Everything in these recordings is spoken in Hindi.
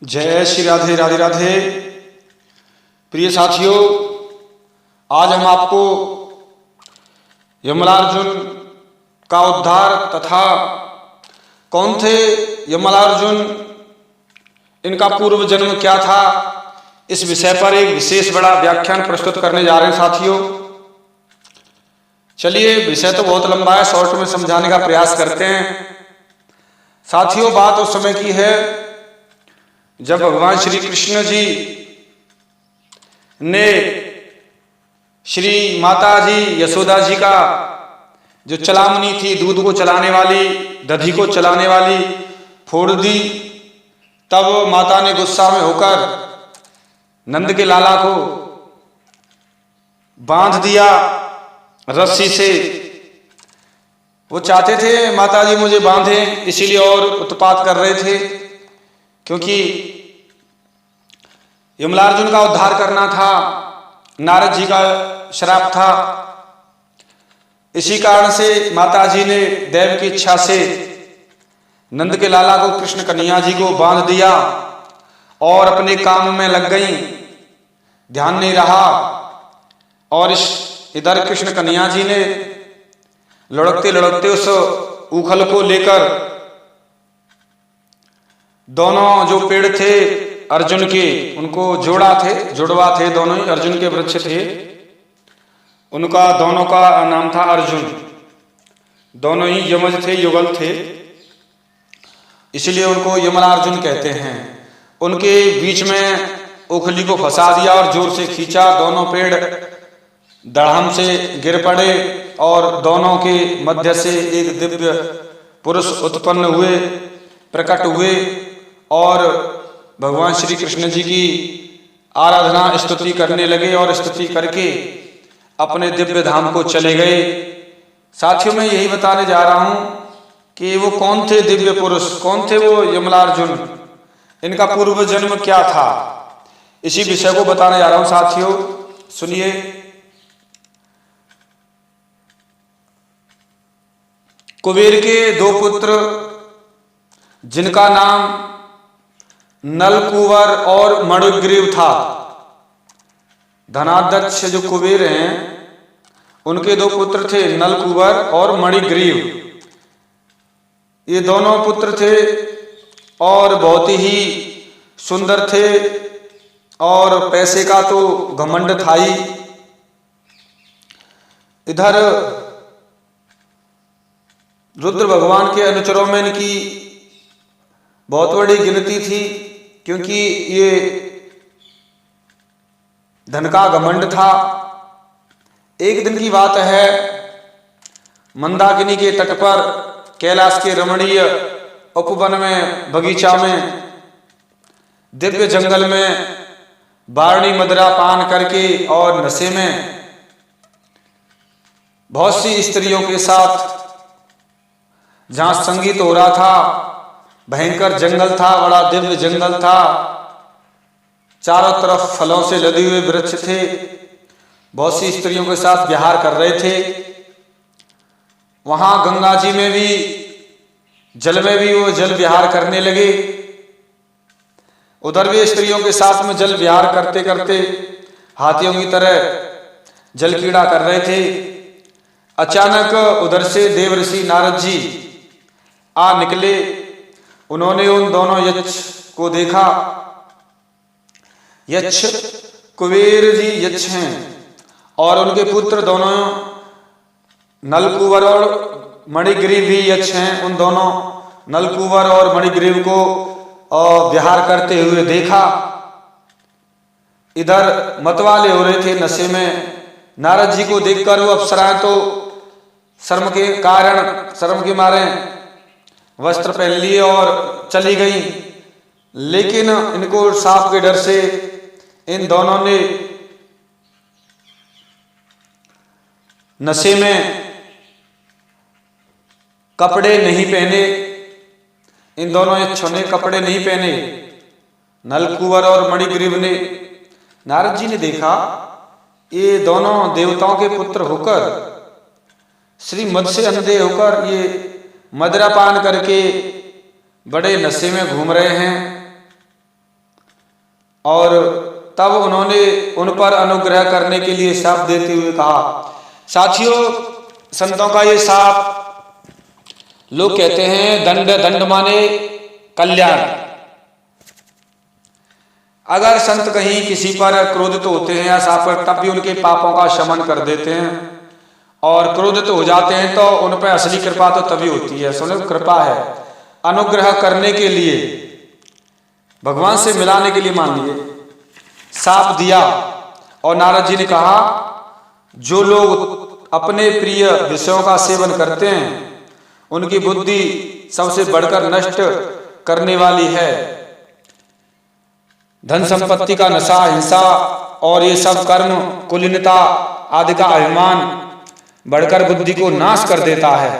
जय श्री राधे राधे राधे। प्रिय साथियों, आज हम आपको यमलार्जुन का उद्धार तथा कौन थे यमलार्जुन, इनका पूर्व जन्म क्या था, इस विषय पर एक विशेष बड़ा व्याख्यान प्रस्तुत करने जा रहे हैं साथियों। चलिए, विषय तो बहुत लंबा है, शॉर्ट में समझाने का प्रयास करते हैं। साथियों, बात उस समय की है जब भगवान श्री कृष्ण जी ने श्री माता जी यशोदा जी का जो चलामनी थी, दूध को चलाने वाली, दधी को चलाने वाली, फोड़ दी। तब माता ने गुस्सा में होकर नंद के लाला को बांध दिया रस्सी से। वो चाहते थे माता जी मुझे बांधें, इसीलिए और उत्पात कर रहे थे, क्योंकि यमलार्जुन का उद्धार करना था। नारद जी का श्राप था। इसी कारण से माता जी ने देव की इच्छा से नंद के लाला को, कृष्ण कन्हैया जी को बांध दिया और अपने काम में लग गई, ध्यान नहीं रहा। और इधर कृष्ण कन्हैया जी ने लुढ़कते लुढ़कते उस उखल को लेकर दोनों जो पेड़ थे अर्जुन के, उनको जुड़वा थे, दोनों ही अर्जुन के वृक्ष थे। उनका दोनों का नाम था अर्जुन, दोनों ही यमज थे, युगल थे, इसलिए उनको यमलार्जुन कहते हैं। उनके बीच में उखली को फंसा दिया और जोर से खींचा। दोनों पेड़ धड़ाम से गिर पड़े और दोनों के मध्य से एक दिव्य पुरुष उत्पन्न हुए, प्रकट हुए और भगवान श्री कृष्ण जी की आराधना स्तुति करने लगे और स्तुति करके अपने दिव्य धाम को चले गए। साथियों, मैं यही बताने जा रहा हूं कि वो कौन थे दिव्य पुरुष, कौन थे वो यमलार्जुन, इनका पूर्व जन्म क्या था, इसी विषय को बताने जा रहा हूं साथियों। सुनिए। कुबेर के दो पुत्र, जिनका नाम नलकूवर और मणिग्रीव था। धनाध्यक्ष जो कुबेर हैं, उनके दो पुत्र थे, नलकूवर और मणिग्रीव। ये दोनों पुत्र थे और बहुत ही सुंदर थे और पैसे का तो घमंड था ही। इधर रुद्र भगवान के अनुचरों में इनकी बहुत बड़ी गिनती थी, क्योंकि ये धन का घमंड था। एक दिन की बात है, मंदाकिनी के तट पर कैलाश के रमणीय उपवन में, बगीचा में, दिव्य जंगल में बारणी मदिरा पान करके और नशे में बहुत सी स्त्रियों के साथ जहां संगीत हो रहा था, भयंकर जंगल था, बड़ा दिव्य जंगल था, चारों तरफ फलों से लदे हुए वृक्ष थे, बहुत सी स्त्रियों के साथ विहार कर रहे थे। वहां गंगा जी में भी, जल में भी वो जल विहार करने लगे। उधर भी स्त्रियों के साथ में जल विहार करते करते हाथियों की तरह जल क्रीड़ा कर रहे थे। अचानक उधर से देवर्षि नारद जी आ निकले। उन्होंने उन दोनों यक्ष को देखा। यक्ष कुबेर जी यक्ष हैं और उनके पुत्र दोनों नलकूवर और मणिग्रीव भी यक्ष हैं। उन दोनों नलकूवर और मणिग्रीव को विहार करते हुए देखा। इधर मतवाले हो रहे थे नशे में। नारद जी को देखकर वो अप्सराएं तो शर्म के कारण, शर्म के मारे वस्त्र पहन लिए और चली गई, लेकिन इनको सांप के डर से इन दोनों ने नशे में कपड़े नहीं पहने। इन दोनों यक्षों ने कपड़े नहीं पहने, नलकूवर और मणिग्रीव ने। नारद जी ने देखा ये दोनों देवताओं के पुत्र होकर, श्री मद से अंधे होकर, ये मदिरा पान करके बड़े नशे में घूम रहे हैं। और तब उन्होंने उन पर अनुग्रह करने के लिए शाप देते हुए कहा। साथियों, संतों का ये शाप, लोग कहते हैं दंड, दंड माने कल्याण। अगर संत कहीं किसी पर क्रोधित होते हैं या शाप पर, तब भी उनके पापों का शमन कर देते हैं और क्रोधित हो जाते हैं तो उन पर असली कृपा तो तभी होती है। सुनो, कृपा है अनुग्रह करने के लिए, भगवान से मिलाने के लिए। मान लीजिए शाप दिया और नारद जी ने कहा, जो लोग अपने प्रिय विषयों का सेवन करते हैं उनकी बुद्धि सबसे बढ़कर नष्ट करने वाली है। धन संपत्ति का नशा, हिंसा और ये सब कर्म, कुलीनता आदि का अभिमान बढ़कर बुद्धि को नाश कर देता है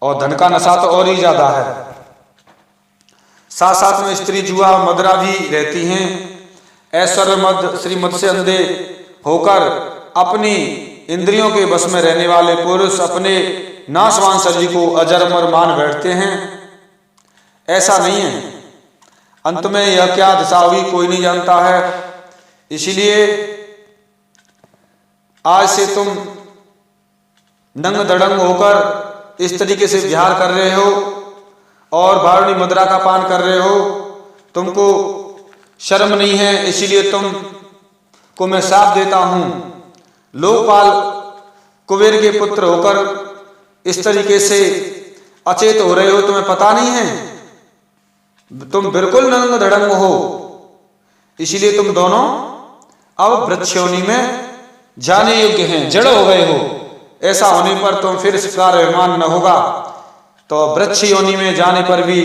और धन का नशा तो और ही ज्यादा है। साथ साथ में स्त्री जुआ, मदिरा भी रहती हैं। ऐश्वर्य मद, श्रीमद से अंधे होकर अपनी इंद्रियों के बस में रहने वाले पुरुष अपने नाशवान शरीर को अजर अमर मान बैठते हैं। ऐसा नहीं है, अंत में यह क्या दशा होगी कोई नहीं जानता है। इसलिए आज से तुम नंग दड़ंग होकर इस तरीके से विहार कर रहे हो और वारुणी मुद्रा का पान कर रहे हो, तुमको शर्म नहीं है। इसीलिए तुम को मैं शाप देता हूं। लोकपाल कुबेर के पुत्र होकर इस तरीके से अचेत हो रहे हो, तुम्हें पता नहीं है, तुम बिल्कुल नंग धड़ंग हो। इसीलिए तुम दोनों अब वृक्ष योनि में जाने योग्य हैं, जड़ हो गए हो। ऐसा होने पर तुम फिर इस प्रकार अभिमान न होगा, तो वृक्ष योनि में जाने पर भी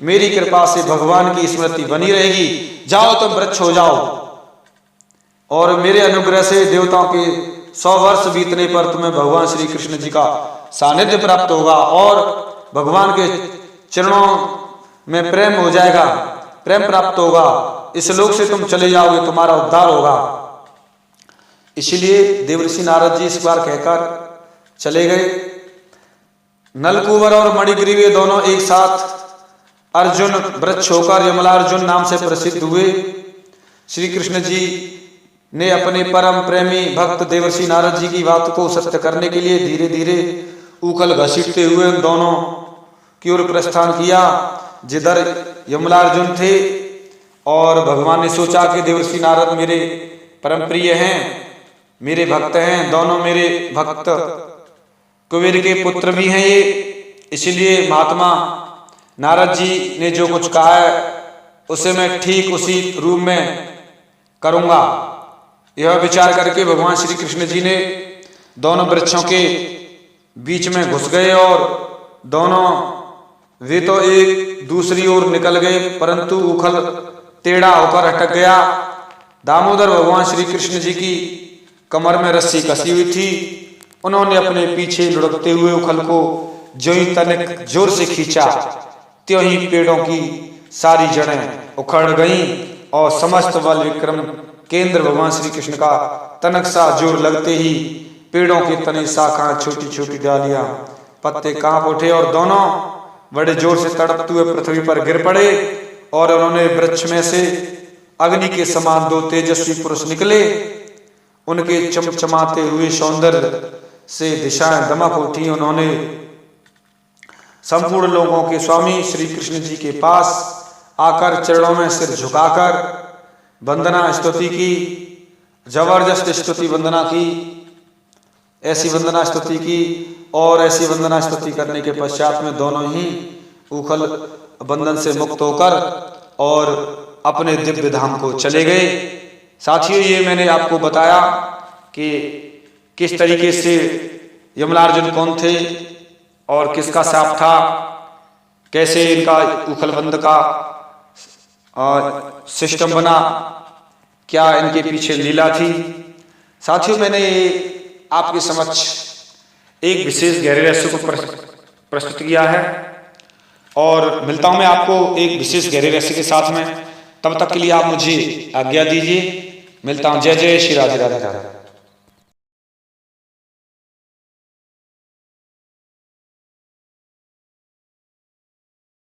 मेरी कृपा से भगवान की स्मृति बनी रहेगी। जाओ तुम वृक्ष हो जाओ और मेरे अनुग्रह से देवताओं के 100 वर्ष बीतने पर तुम्हें भगवान श्री कृष्ण जी का सानिध्य प्राप्त होगा और भगवान के चरणों में प्रेम हो जाएगा, प्रेम प्राप्त होगा। इस लोक से तुम चले जाओगे, तुम्हारा उद्धार होगा। इसलिए देवर्षि नारद जी इस बार कहकर चले गए। नलकुबर और मणिग्रीव ये दोनों एक साथ अर्जुन वृक्ष होकर यमलार्जुन नाम से प्रसिद्ध हुए। श्री कृष्ण जी ने अपने परम प्रेमी भक्त देवर्षि नारद जी की बात को सत्य करने के लिए धीरे धीरे उखल घसीटते हुए उन दोनों की ओर प्रस्थान किया जिधर यमलार्जुन थे। और भगवान ने सोचा कि देवर्षि नारद मेरे परम प्रिय हैं, मेरे भक्त हैं, दोनों मेरे भक्त कुबेर के पुत्र भी हैं ये। इसलिए महात्मा नारद जी ने जो कुछ कहा है उसे मैं ठीक उसी रूप में करूंगा। यह विचार करके भगवान श्री कृष्ण जी ने दोनों वृक्षों के बीच में घुस गए और दोनों वे तो एक दूसरी ओर निकल गए, परंतु उखल टेढ़ा होकर अटक गया। दामोदर भगवान श्री कृष्ण जी की कमर में रस्सी कसी हुई थी। उन्होंने अपने पीछे लुढ़कते हुए उखल को जो ही तनिक जोर से खींचा, त्यों ही पेड़ों की सारी जड़ें उखड़ गईं और समस्त बल विक्रम केंद्र भगवान श्री कृष्ण का तनक सा जोर लगते ही पेड़ों के तने, शाखाएं, छोटी छोटी डालियां, पत्ते कांप उठे और दोनों बड़े जोर से तड़पते हुए पृथ्वी पर गिर पड़े। और उन्होंने वृक्ष में से अग्नि के समान 2 तेजस्वी पुरुष निकले। उनके चमचमाते हुए सौंदर्य से दिशाएं दमक उठी। उन्होंने संपूर्ण लोगों के स्वामी श्री कृष्ण जी के पास आकर चरणों में सिर झुकाकर वंदना स्तुति की, जबरदस्त स्तुति वंदना की, ऐसी वंदना स्तुति की। और ऐसी वंदना स्तुति करने के पश्चात में दोनों ही उखल बंधन से मुक्त होकर और अपने दिव्य धाम को चले गए। साथियों, ये मैंने आपको बताया कि किस तरीके से यमलार्जुन कौन थे और किसका शाप था, कैसे इनका उखलबंद का सिस्टम बना, क्या इनके पीछे लीला थी। साथियों, मैंने आपके समक्ष एक विशेष गहरे रहस्य को प्रस्तुत किया है और मिलता हूं मैं आपको एक विशेष गहरे रहस्य के साथ में। तब तक के लिए आप मुझे आज्ञा दीजिए। मिलता हूं। जय जय श्री राधे राधे राधे।